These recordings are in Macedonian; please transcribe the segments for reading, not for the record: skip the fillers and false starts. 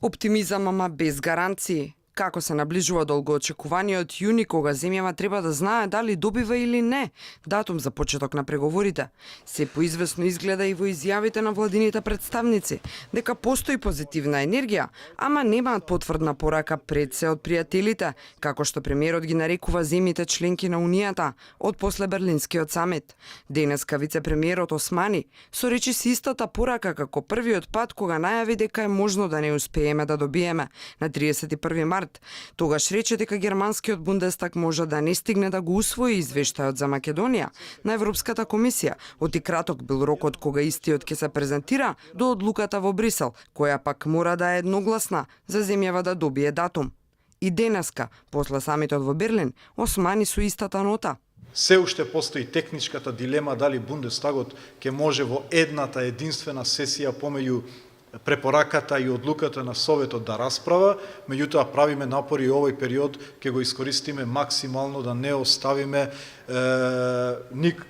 Оптимизам, ама без гаранции. Како се наближува долгоочекуваниот јуни, кога земјава треба да знае дали добива или не датум за почеток на преговорите. Се поизвестно изгледа и во изјавите на владините представници дека постои позитивна енергија, ама немаат потврдна порака пред се од пријателите, како што премиерот ги нарекува земјите членки на Унијата од после Берлинскиот самит. Денеска вице-премиерот Османи соречи си истата порака како првиот пат кога најави дека е можно да не успееме да добиеме на 31 март. Тогаш рече дека германскиот Бундестаг може да не стигне да го усвои извештајот за Македонија на Европската комисија. Оти краток бил рокот кога истиот ќе се презентира до одлуката во Брисел, која пак мора да е едногласна за земјава да добие датум. И денеска, после самитот во Берлин, Османи со истата нота. Се уште постои техничката дилема дали Бундестагот ќе може во едната единствена сесија помеѓу препораката и одлуката на Советот да расправа, меѓутоа правиме напори и овој период ќе го искористиме максимално да не оставиме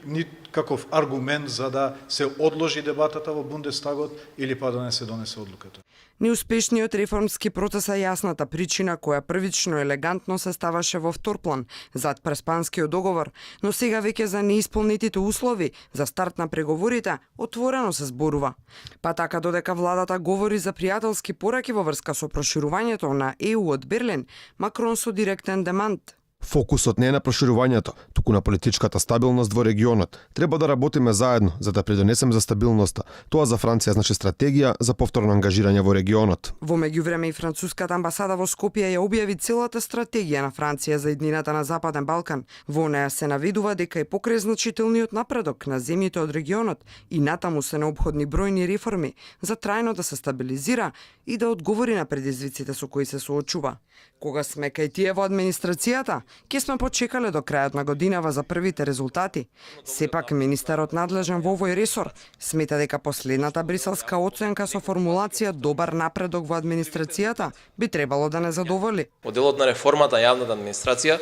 никаков аргумент за да се одложи дебатата во Бундестагот или па да не се донесе одлуката. Неуспешниот реформски процес е јасната причина која првично елегантно се ставаше во вторплан зад преспанскиот договор, но сега веќе за неисполнетите услови за старт на преговорите отворено се зборува. Па така додека владата говори за пријателски пораки во врска со проширувањето на ЕУ од Берлин, Макрон со директен демант. Фокусот не е на проширувањето, туку на политичката стабилност во регионот. Треба да работиме заедно за да придонесеме за стабилноста. Тоа за Франција значи стратегија за повторно ангажирање во регионот. Во меѓувреме и француската амбасада во Скопје ја објави целата стратегија на Франција за иднината на Западен Балкан. Во неа се наведува дека е покрај значителниот напредок на земјите од регионот и натаму се необходни бројни реформи за трајно да се стабилизира и да одговори на предизвиците со кои се соочува. Кога сме кај тие во администрацијата, ќе сме почекале до крајот на годинава за првите резултати. Сепак министерот надлежен во овој ресор смета дека последната бриселска оценка со формулација добар напредок во администрацијата би требало да не задоволи. Моделот на реформата на јавната администрација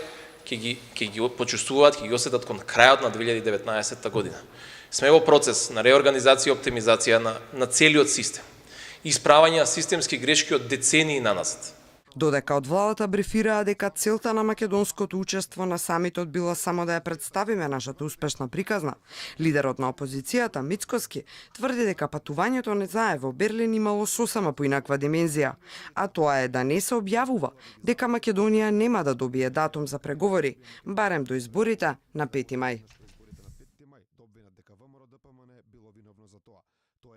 ќе ги почувствуваат, ќе ги осетат кон крајот на 2019 година. Сме во процес на реорганизација и оптимизација на целиот систем. Исправање на системски грешки од децении наназад. Додека од владата брифираа дека целта на македонското учество на самитот била само да ја представиме нашата успешна приказна, лидерот на опозицијата Мицкоски тврди дека патувањето не зае во Берлин имало сосема поинаква димензија, а тоа е да не се објавува дека Македонија нема да добие датум за преговори, барем до изборите на 5 мај.